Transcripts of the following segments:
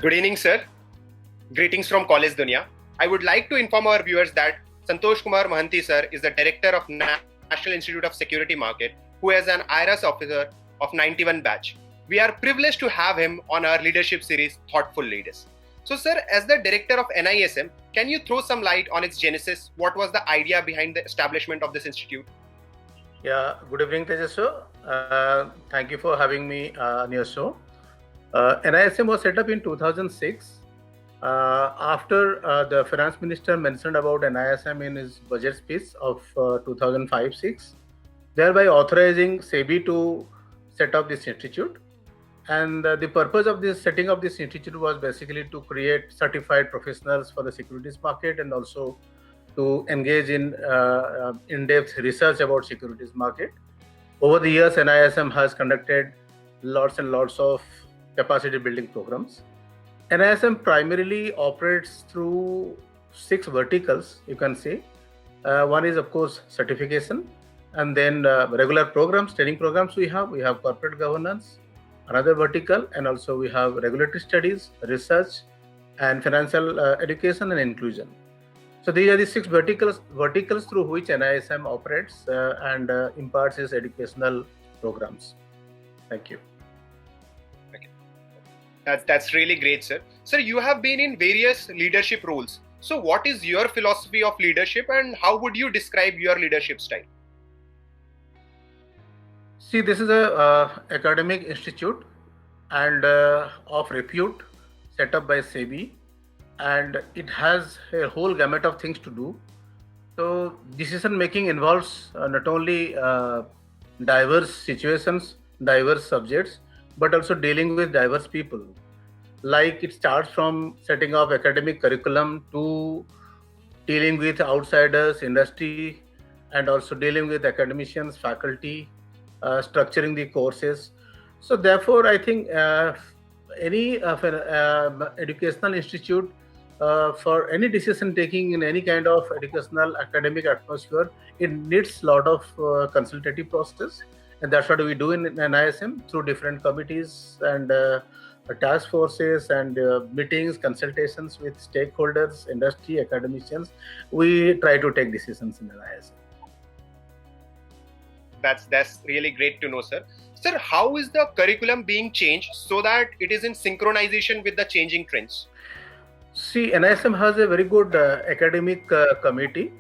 Good evening, sir. Greetings from College Dunia. I would like to inform our viewers that Santosh Kumar Mohanty, sir, is the director of National Institute of Security Market, who is an IRAS officer of 91 batch. We are privileged to have him on our leadership series, Thoughtful Leaders. So, sir, as the director of NISM, can you throw some light on its genesis? What was the idea behind the establishment of this institute? Yeah, good evening, Tejasu. Thank you for having me on your show. NISM was set up in 2006 after the finance minister mentioned about NISM in his budget speech of 2005-06, thereby authorizing SEBI to set up this institute. And the purpose of this setting up this institute was basically to create certified professionals for the securities market and also to engage in in-depth research about securities market. Over the years, NISM has conducted lots and lots of capacity building programs. NISM primarily operates through 6 verticals, you can say. One is, of course, certification, and then regular programs, training programs we have corporate governance, another vertical, and also we have regulatory studies, research, and financial education and inclusion. So these are the 6 verticals through which NISM operates and imparts its educational programs. Thank you. That's really great, sir. Sir, you have been in various leadership roles. So what is your philosophy of leadership and how would you describe your leadership style? See, this is a academic institute and of repute set up by SEBI, and it has a whole gamut of things to do. So decision making involves not only diverse situations, diverse subjects, but also dealing with diverse people. Like it starts from setting up academic curriculum to dealing with outsiders, industry, and also dealing with academicians, faculty, structuring the courses. So therefore, I think any educational institute for any decision taking in any kind of educational academic atmosphere, it needs a lot of consultative process. And that's what we do in NISM through different committees and task forces and meetings, consultations with stakeholders, industry, academicians. We try to take decisions in NISM. That's really great to know, sir. Sir, how is the curriculum being changed so that it is in synchronization with the changing trends? See, NISM has a very good academic committee,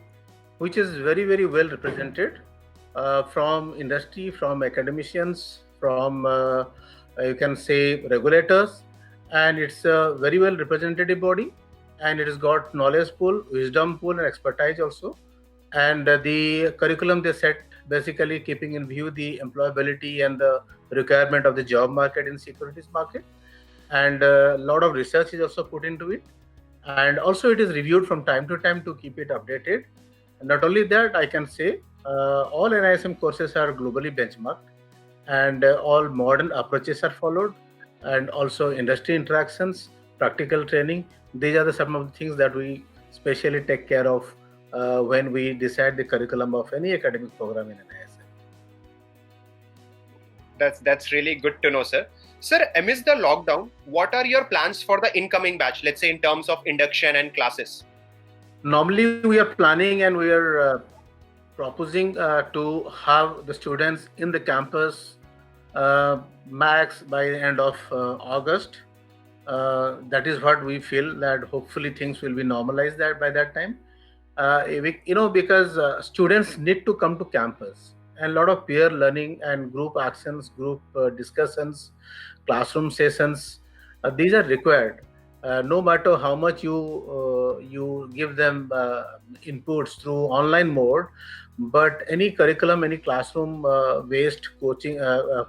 which is very, very well represented from industry, from academicians, from you can say regulators, and it's a very well representative body, and it has got knowledge pool, wisdom pool, and expertise also. And the curriculum they set basically keeping in view the employability and the requirement of the job market in securities market, and a lot of research is also put into it, and also it is reviewed from time to time to keep it updated. And not only that, I can say all NISM courses are globally benchmarked and all modern approaches are followed, and also industry interactions, practical training. These are some of the things that we specially take care of when we decide the curriculum of any academic program in NISM. That's really good to know, sir. Sir, amidst the lockdown, what are your plans for the incoming batch, let's say in terms of induction and classes? Normally, we are planning and we are proposing to have the students in the campus max by the end of August. That is what we feel, that hopefully things will be normalized by that time. Because students need to come to campus, and a lot of peer learning and group actions, group discussions, classroom sessions, these are required. No matter how much you give them inputs through online mode, but any curriculum, any classroom based coaching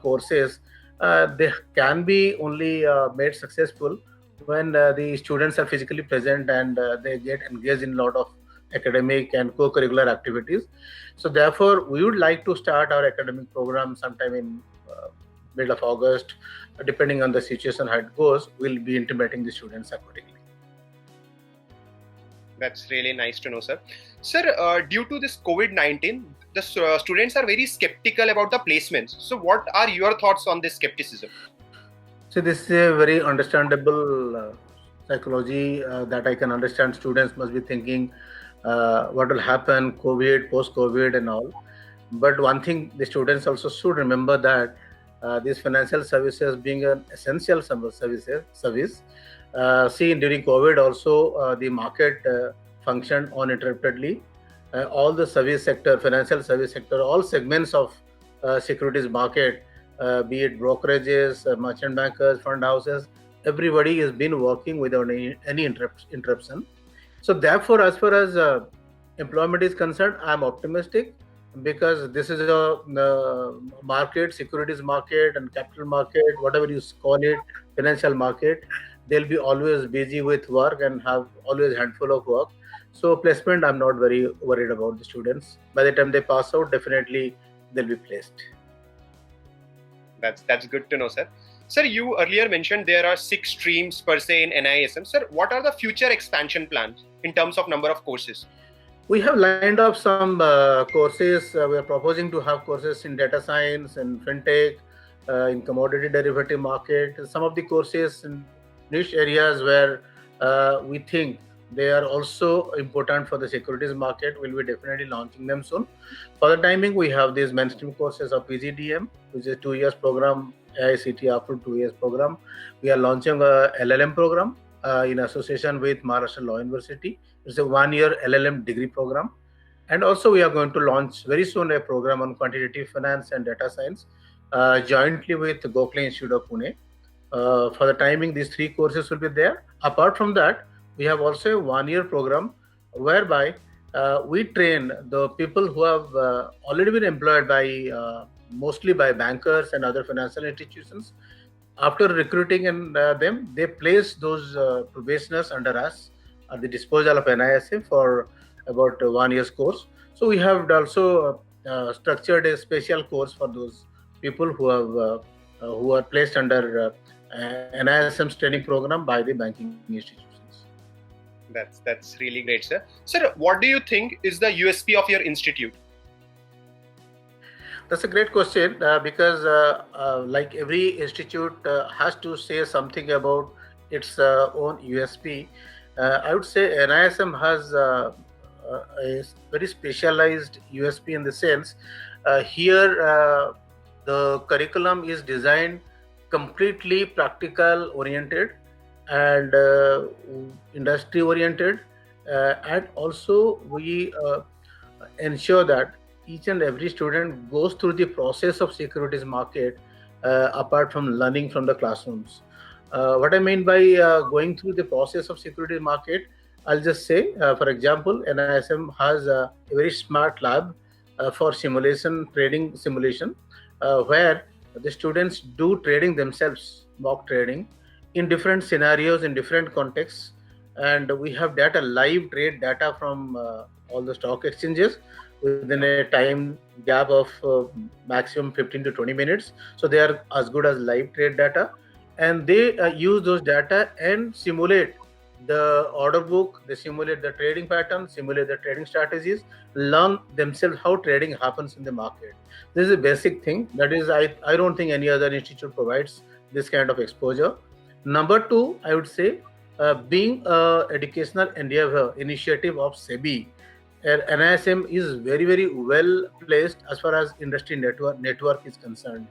courses, they can be only made successful when the students are physically present and they get engaged in a lot of academic and co-curricular activities. So therefore, we would like to start our academic program sometime in middle of August. Depending on the situation how it goes, we'll be intimating the students accordingly. That's really nice to know, sir. Sir, due to this COVID-19, the students are very skeptical about the placements. So what are your thoughts on this skepticism? So this is a very understandable psychology that I can understand. Students must be thinking what will happen, COVID, post-COVID, and all. But one thing the students also should remember that these financial services being an essential service. See, during COVID also the market functioned uninterruptedly. All the service sector, financial service sector, all segments of securities market, be it brokerages, merchant bankers, fund houses, everybody has been working without any interruption. So therefore, as far as employment is concerned, I'm optimistic because this is a market, securities market and capital market, whatever you call it, financial market. They'll be always busy with work and have always handful of work. So placement, I'm not very worried about the students. By the time they pass out, definitely they'll be placed. That's good to know, sir. Sir, you earlier mentioned there are 6 streams per se in NISM. Sir, what are the future expansion plans in terms of number of courses? We have lined up some courses. We are proposing to have courses in data science and fintech, in commodity derivative market. Some of the courses in niche areas where we think they are also important for the securities market. We'll be definitely launching them soon. For the timing, we have these mainstream courses of PGDM, which is a 2 years program, AICT after 2 years program. We are launching a LLM program in association with Maharashtra Law University. It's a 1-year LLM degree program. And also we are going to launch very soon a program on quantitative finance and data science jointly with Gokhale Institute of Pune. For the timing, these 3 courses will be there. Apart from that, we have also a 1-year program whereby we train the people who have already been employed by mostly by bankers and other financial institutions. After recruiting them, they place those probationers under us at the disposal of NISM for about 1 year's course. So we have also structured a special course for those people who are placed under NISM's training program by the banking institutions. That's really great, sir. Sir, what do you think is the USP of your institute? That's a great question because like every institute has to say something about its own USP. I would say NISM has a very specialized USP in the sense here the curriculum is designed completely practical oriented and industry oriented, and also we ensure that each and every student goes through the process of securities market apart from learning from the classrooms. What I mean by going through the process of securities market, I'll just say, for example, NISM has a very smart lab for trading simulation, where the students do trading themselves, mock trading, in different scenarios, in different contexts. And we have live trade data from all the stock exchanges within a time gap of maximum 15 to 20 minutes. So they are as good as live trade data. And they use those data and simulate the order book, they simulate the trading pattern, simulate the trading strategies, learn themselves how trading happens in the market. This is a basic thing. That is, I don't think any other institute provides this kind of exposure. Number 2, I would say, being an educational endeavor initiative of SEBI, NISM is very, very well placed as far as industry network is concerned.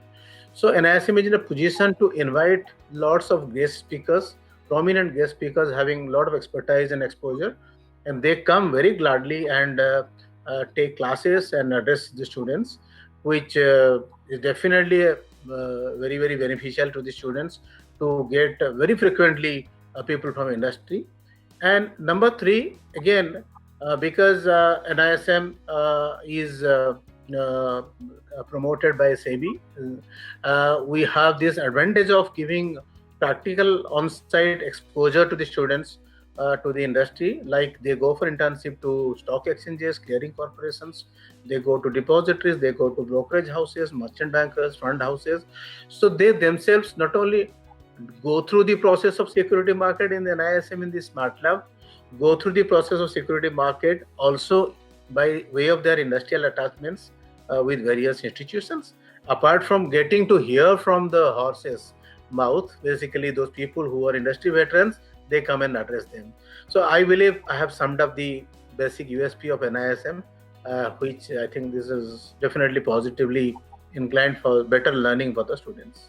So NISM is in a position to invite lots of guest speakers, prominent guest speakers having a lot of expertise and exposure, and they come very gladly and take classes and address the students, which is definitely very, very beneficial to the students to get very frequently people from industry. And number 3, again, because NISM is promoted by SEBI, we have this advantage of giving practical on-site exposure to the students to the industry. Like they go for internship to stock exchanges, clearing corporations, they go to depositories, they go to brokerage houses, merchant bankers, fund houses. So they themselves not only go through the process of security market in the NISM in the Smart Lab, go through the process of security market also by way of their industrial attachments with various institutions. Apart from getting to hear from the horse's mouth, basically those people who are industry veterans, they come and address them. So I believe I have summed up the basic USP of NISM, which I think this is definitely positively inclined for better learning for the students.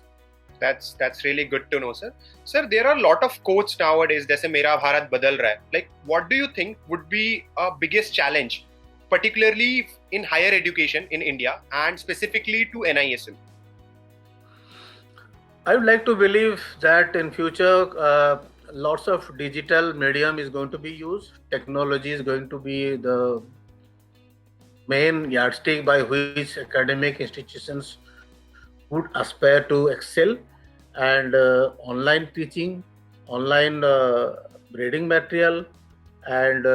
That's really good to know, sir. Sir, there are a lot of quotes nowadays, जैसे मेरा भारत बदल रहा है. Like, what do you think would be a biggest challenge, particularly in higher education in India and specifically to NISM? I would like to believe that in future, lots of digital medium is going to be used. Technology is going to be the main yardstick by which academic institutions would aspire to excel, and online teaching, online reading material, and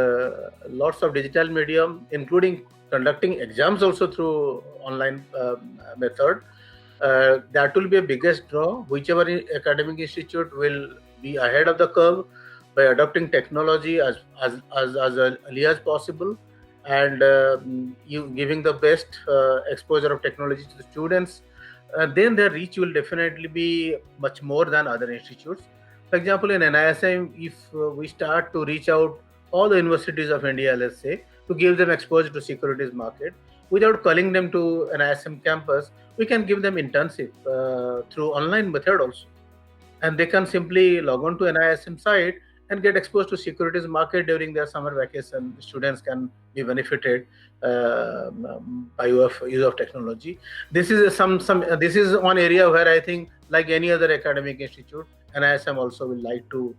lots of digital medium, including conducting exams also through online method. That will be a biggest draw. Whichever academic institute will be ahead of the curve by adopting technology as early as possible, and you giving the best exposure of technology to the students, then their reach will definitely be much more than other institutes. For example, in NISM, if we start to reach out all the universities of India, let's say, to give them exposure to securities market without calling them to an NISM campus, we can give them internship through online method also, and they can simply log on to an NISM site and get exposed to securities market during their summer vacation. Students can be benefited by use of technology. This is this is one area where I think, like any other academic institute, NISM also will like to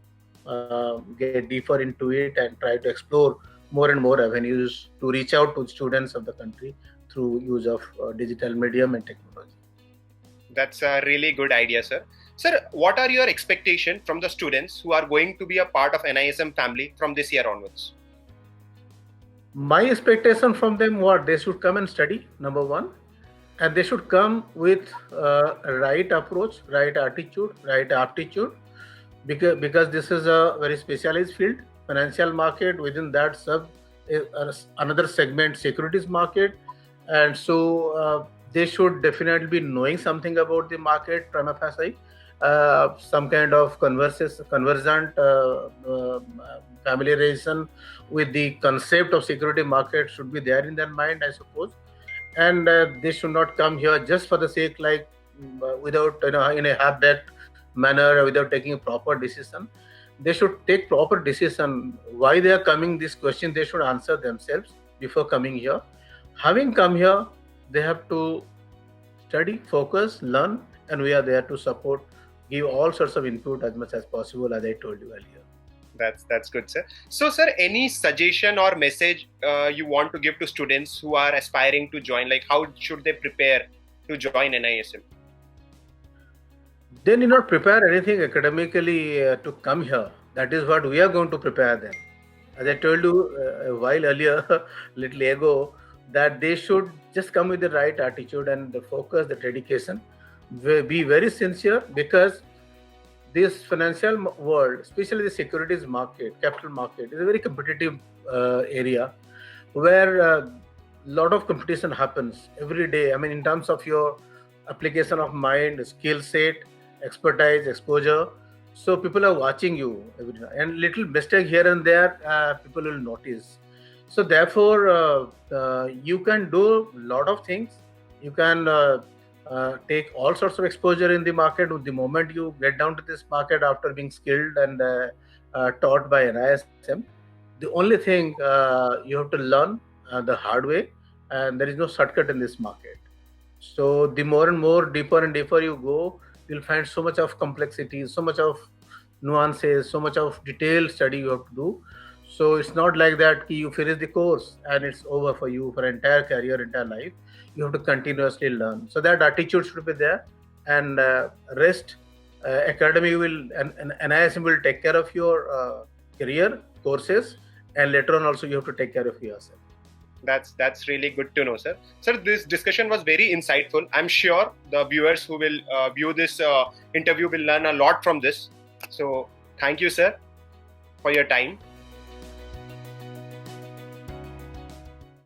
get deeper into it and try to explore more and more avenues to reach out to students of the country through use of digital medium and technology. That's a really good idea, sir. Sir, what are your expectations from the students who are going to be a part of NISM family from this year onwards? My expectation from them was they should come and study, number one, and they should come with right approach, right attitude, right aptitude, because this is a very specialized field, financial market. Within that sub another segment, securities market, and so they should definitely be knowing something about the market prima facie. Some kind of conversant familiarization with the concept of security market should be there in their mind, I suppose. And they should not come here just for the sake, like without, in a half-baked manner, without taking a proper decision. They should take proper decision. Why they are coming, this question they should answer themselves before coming here. Having come here, they have to study, focus, learn, and we are there to support, give all sorts of input as much as possible, as I told you earlier. That's good, sir. So, sir, any suggestion or message you want to give to students who are aspiring to join? Like, how should they prepare to join NISM? They need not prepare anything academically to come here. That is what we are going to prepare them. As I told you a while earlier, little ago, that they should just come with the right attitude and the focus, the dedication. Be very sincere, because this financial world, especially the securities market, capital market, is a very competitive area where a lot of competition happens every day. I mean, in terms of your application of mind, skill set, expertise, exposure. So people are watching you every day, and little mistake here and there, people will notice. So therefore, you can do a lot of things. You can take all sorts of exposure in the market. The moment you get down to this market after being skilled and taught by NISM, the only thing you have to learn the hard way, and there is no shortcut in this market. So the more and more deeper and deeper you go, you'll find so much of complexity, so much of nuances, so much of detailed study you have to do. So it's not like that you finish the course and it's over for you for entire career, entire life. You have to continuously learn. So that attitude should be there, and rest, academy will and NISM will take care of your career courses, and later on also you have to take care of yourself. That's really good to know, sir. Sir, this discussion was very insightful. I'm sure the viewers who will view this interview will learn a lot from this. So thank you, sir, for your time.